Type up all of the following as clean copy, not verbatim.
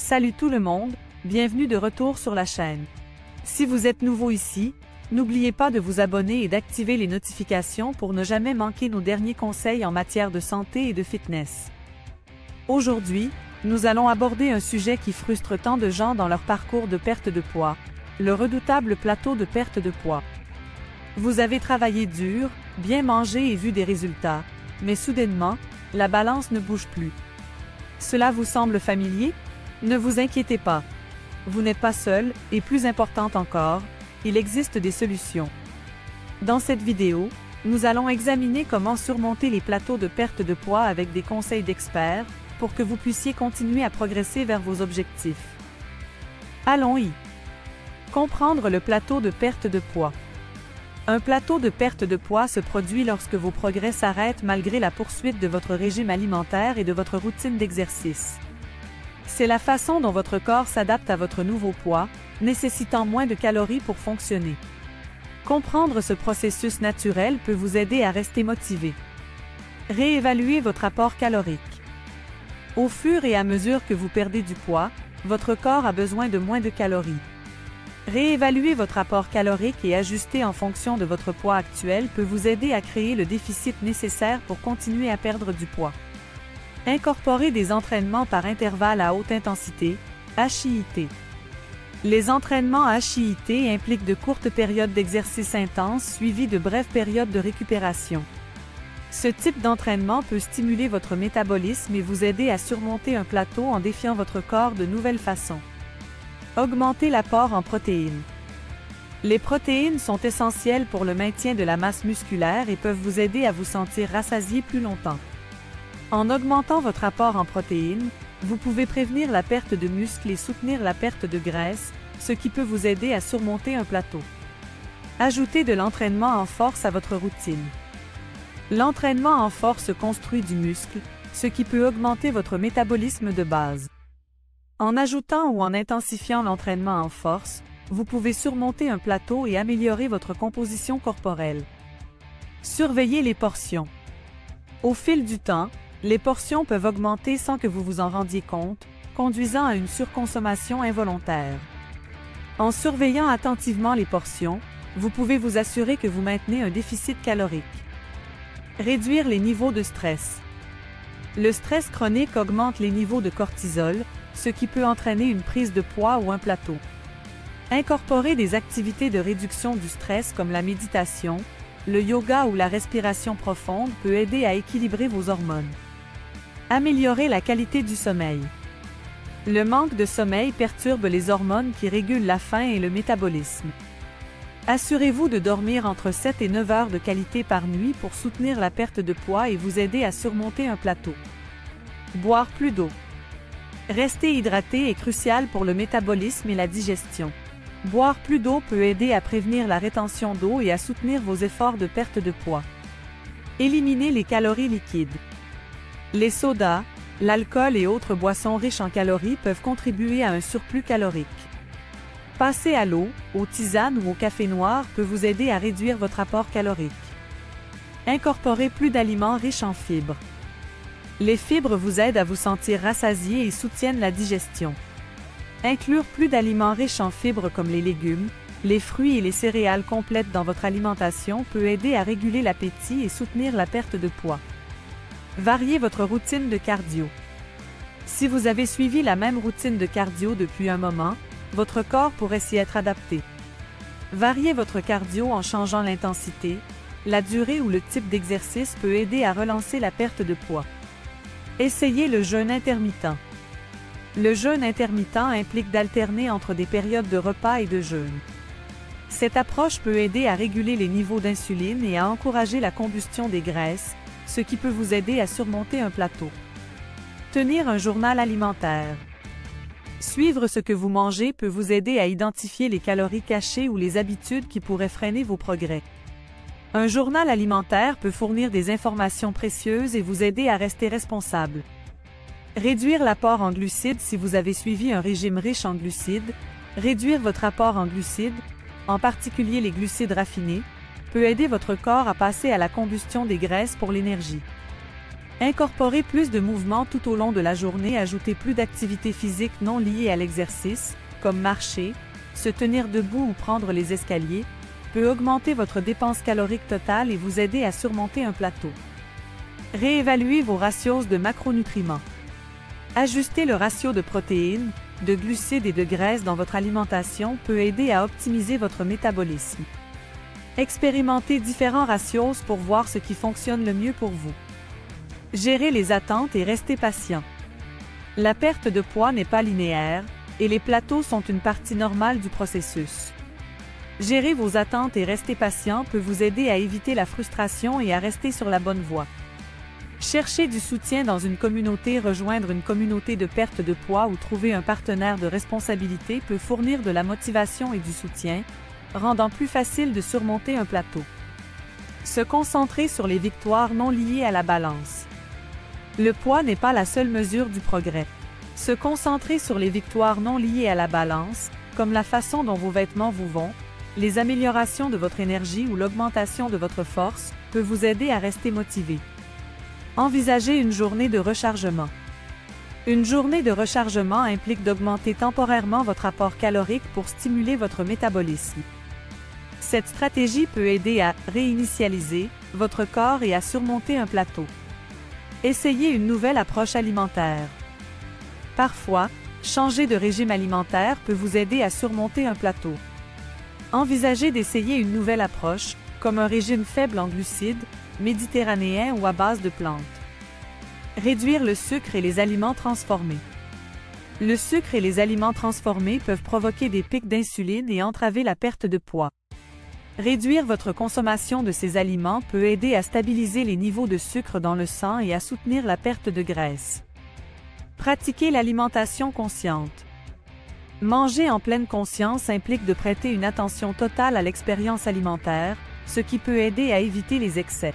Salut tout le monde, bienvenue de retour sur la chaîne. Si vous êtes nouveau ici, n'oubliez pas de vous abonner et d'activer les notifications pour ne jamais manquer nos derniers conseils en matière de santé et de fitness. Aujourd'hui, nous allons aborder un sujet qui frustre tant de gens dans leur parcours de perte de poids, le redoutable plateau de perte de poids. Vous avez travaillé dur, bien mangé et vu des résultats, mais soudainement, la balance ne bouge plus. Cela vous semble familier? Ne vous inquiétez pas. Vous n'êtes pas seul, et plus importante encore, il existe des solutions. Dans cette vidéo, nous allons examiner comment surmonter les plateaux de perte de poids avec des conseils d'experts pour que vous puissiez continuer à progresser vers vos objectifs. Allons-y. Comprendre le plateau de perte de poids. Un plateau de perte de poids se produit lorsque vos progrès s'arrêtent malgré la poursuite de votre régime alimentaire et de votre routine d'exercice. C'est la façon dont votre corps s'adapte à votre nouveau poids, nécessitant moins de calories pour fonctionner. Comprendre ce processus naturel peut vous aider à rester motivé. Réévaluez votre apport calorique. Au fur et à mesure que vous perdez du poids, votre corps a besoin de moins de calories. Réévaluer votre apport calorique et ajuster en fonction de votre poids actuel peut vous aider à créer le déficit nécessaire pour continuer à perdre du poids. Incorporer des entraînements par intervalles à haute intensité, HIIT. Les entraînements HIIT impliquent de courtes périodes d'exercice intense suivies de brèves périodes de récupération. Ce type d'entraînement peut stimuler votre métabolisme et vous aider à surmonter un plateau en défiant votre corps de nouvelles façons. Augmenter l'apport en protéines. Les protéines sont essentielles pour le maintien de la masse musculaire et peuvent vous aider à vous sentir rassasié plus longtemps. En augmentant votre apport en protéines, vous pouvez prévenir la perte de muscle et soutenir la perte de graisse, ce qui peut vous aider à surmonter un plateau. Ajoutez de l'entraînement en force à votre routine. L'entraînement en force construit du muscle, ce qui peut augmenter votre métabolisme de base. En ajoutant ou en intensifiant l'entraînement en force, vous pouvez surmonter un plateau et améliorer votre composition corporelle. Surveillez les portions. Au fil du temps, les portions peuvent augmenter sans que vous vous en rendiez compte, conduisant à une surconsommation involontaire. En surveillant attentivement les portions, vous pouvez vous assurer que vous maintenez un déficit calorique. Réduire les niveaux de stress. Le stress chronique augmente les niveaux de cortisol, ce qui peut entraîner une prise de poids ou un plateau. Incorporer des activités de réduction du stress comme la méditation, le yoga ou la respiration profonde peut aider à équilibrer vos hormones. Améliorer la qualité du sommeil. Le manque de sommeil perturbe les hormones qui régulent la faim et le métabolisme. Assurez-vous de dormir entre 7 et 9 heures de qualité par nuit pour soutenir la perte de poids et vous aider à surmonter un plateau. Boire plus d'eau. Rester hydraté est crucial pour le métabolisme et la digestion. Boire plus d'eau peut aider à prévenir la rétention d'eau et à soutenir vos efforts de perte de poids. Éliminez les calories liquides. Les sodas, l'alcool et autres boissons riches en calories peuvent contribuer à un surplus calorique. Passer à l'eau, aux tisanes ou au café noir peut vous aider à réduire votre apport calorique. Incorporez plus d'aliments riches en fibres. Les fibres vous aident à vous sentir rassasié et soutiennent la digestion. Inclure plus d'aliments riches en fibres comme les légumes, les fruits et les céréales complètes dans votre alimentation peut aider à réguler l'appétit et soutenir la perte de poids. Variez votre routine de cardio. Si vous avez suivi la même routine de cardio depuis un moment, votre corps pourrait s'y être adapté. Variez votre cardio en changeant l'intensité, la durée ou le type d'exercice peut aider à relancer la perte de poids. Essayez le jeûne intermittent. Le jeûne intermittent implique d'alterner entre des périodes de repas et de jeûne. Cette approche peut aider à réguler les niveaux d'insuline et à encourager la combustion des graisses, ce qui peut vous aider à surmonter un plateau. Tenir un journal alimentaire. Suivre ce que vous mangez peut vous aider à identifier les calories cachées ou les habitudes qui pourraient freiner vos progrès. Un journal alimentaire peut fournir des informations précieuses et vous aider à rester responsable. Réduire l'apport en glucides si vous avez suivi un régime riche en glucides. Réduire votre apport en glucides, en particulier les glucides raffinés, peut aider votre corps à passer à la combustion des graisses pour l'énergie. Incorporez plus de mouvements tout au long de la journée, ajoutez plus d'activités physiques non liées à l'exercice, comme marcher, se tenir debout ou prendre les escaliers, peut augmenter votre dépense calorique totale et vous aider à surmonter un plateau. Réévaluez vos ratios de macronutriments. Ajuster le ratio de protéines, de glucides et de graisses dans votre alimentation peut aider à optimiser votre métabolisme. Expérimentez différents ratios pour voir ce qui fonctionne le mieux pour vous. Gérez les attentes et restez patient. La perte de poids n'est pas linéaire, et les plateaux sont une partie normale du processus. Gérer vos attentes et rester patient peut vous aider à éviter la frustration et à rester sur la bonne voie. Chercher du soutien dans une communauté, rejoindre une communauté de perte de poids ou trouver un partenaire de responsabilité peut fournir de la motivation et du soutien, rendant plus facile de surmonter un plateau. Se concentrer sur les victoires non liées à la balance. Le poids n'est pas la seule mesure du progrès. Se concentrer sur les victoires non liées à la balance, comme la façon dont vos vêtements vous vont, les améliorations de votre énergie ou l'augmentation de votre force, peut vous aider à rester motivé. Envisagez une journée de rechargement. Une journée de rechargement implique d'augmenter temporairement votre apport calorique pour stimuler votre métabolisme. Cette stratégie peut aider à réinitialiser votre corps et à surmonter un plateau. Essayez une nouvelle approche alimentaire. Parfois, changer de régime alimentaire peut vous aider à surmonter un plateau. Envisagez d'essayer une nouvelle approche, comme un régime faible en glucides, méditerranéen ou à base de plantes. Réduire le sucre et les aliments transformés. Le sucre et les aliments transformés peuvent provoquer des pics d'insuline et entraver la perte de poids. Réduire votre consommation de ces aliments peut aider à stabiliser les niveaux de sucre dans le sang et à soutenir la perte de graisse. Pratiquer l'alimentation consciente. Manger en pleine conscience implique de prêter une attention totale à l'expérience alimentaire, ce qui peut aider à éviter les excès.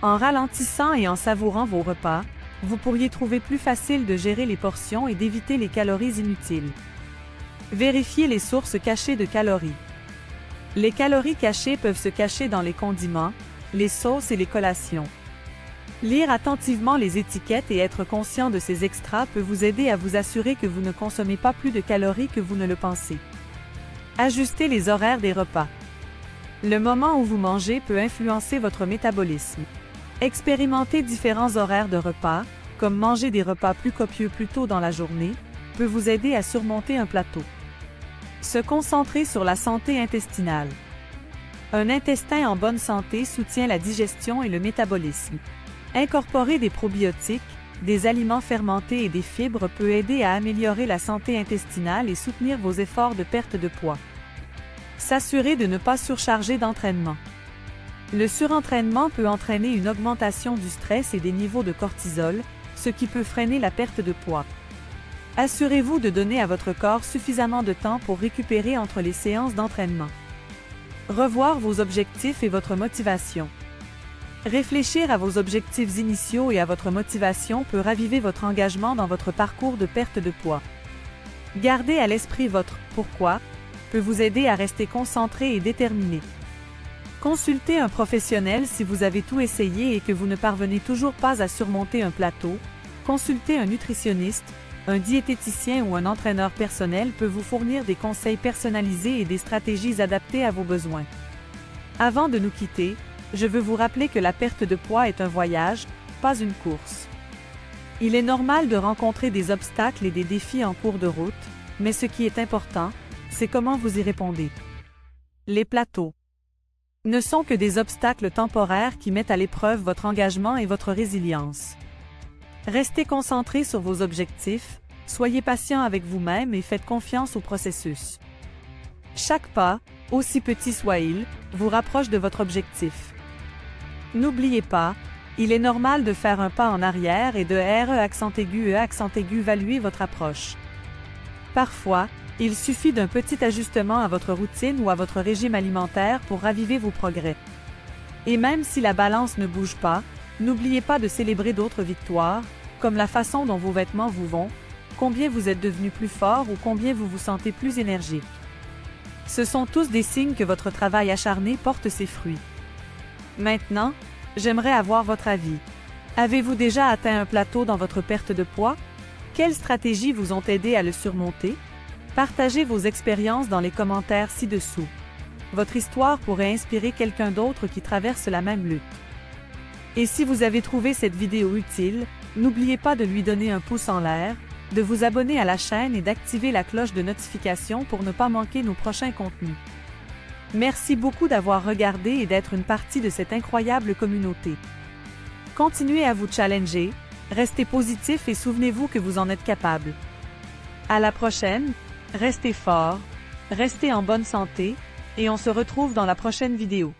En ralentissant et en savourant vos repas, vous pourriez trouver plus facile de gérer les portions et d'éviter les calories inutiles. Vérifiez les sources cachées de calories. Les calories cachées peuvent se cacher dans les condiments, les sauces et les collations. Lire attentivement les étiquettes et être conscient de ces extras peut vous aider à vous assurer que vous ne consommez pas plus de calories que vous ne le pensez. Ajustez les horaires des repas. Le moment où vous mangez peut influencer votre métabolisme. Expérimenter différents horaires de repas, comme manger des repas plus copieux plus tôt dans la journée, peut vous aider à surmonter un plateau. Se concentrer sur la santé intestinale. Un intestin en bonne santé soutient la digestion et le métabolisme. Incorporer des probiotiques, des aliments fermentés et des fibres peut aider à améliorer la santé intestinale et soutenir vos efforts de perte de poids. S'assurer de ne pas surcharger d'entraînement. Le surentraînement peut entraîner une augmentation du stress et des niveaux de cortisol, ce qui peut freiner la perte de poids. Assurez-vous de donner à votre corps suffisamment de temps pour récupérer entre les séances d'entraînement. Revoir vos objectifs et votre motivation. Réfléchir à vos objectifs initiaux et à votre motivation peut raviver votre engagement dans votre parcours de perte de poids. Gardez à l'esprit votre « pourquoi » peut vous aider à rester concentré et déterminé. Consultez un professionnel si vous avez tout essayé et que vous ne parvenez toujours pas à surmonter un plateau. Consultez un nutritionniste, un diététicien ou un entraîneur personnel peut vous fournir des conseils personnalisés et des stratégies adaptées à vos besoins. Avant de nous quitter, je veux vous rappeler que la perte de poids est un voyage, pas une course. Il est normal de rencontrer des obstacles et des défis en cours de route, mais ce qui est important, c'est comment vous y répondez. Les plateaux ne sont que des obstacles temporaires qui mettent à l'épreuve votre engagement et votre résilience. Restez concentré sur vos objectifs, soyez patient avec vous-même et faites confiance au processus. Chaque pas, aussi petit soit-il, vous rapproche de votre objectif. N'oubliez pas, il est normal de faire un pas en arrière et de évaluer votre approche. Parfois, il suffit d'un petit ajustement à votre routine ou à votre régime alimentaire pour raviver vos progrès. Et même si la balance ne bouge pas, n'oubliez pas de célébrer d'autres victoires, comme la façon dont vos vêtements vous vont, combien vous êtes devenu plus fort ou combien vous vous sentez plus énergique. Ce sont tous des signes que votre travail acharné porte ses fruits. Maintenant, j'aimerais avoir votre avis. Avez-vous déjà atteint un plateau dans votre perte de poids? Quelles stratégies vous ont aidé à le surmonter? Partagez vos expériences dans les commentaires ci-dessous. Votre histoire pourrait inspirer quelqu'un d'autre qui traverse la même lutte. Et si vous avez trouvé cette vidéo utile, n'oubliez pas de lui donner un pouce en l'air, de vous abonner à la chaîne et d'activer la cloche de notification pour ne pas manquer nos prochains contenus. Merci beaucoup d'avoir regardé et d'être une partie de cette incroyable communauté. Continuez à vous challenger, restez positif et souvenez-vous que vous en êtes capable. À la prochaine, restez fort, restez en bonne santé, et on se retrouve dans la prochaine vidéo.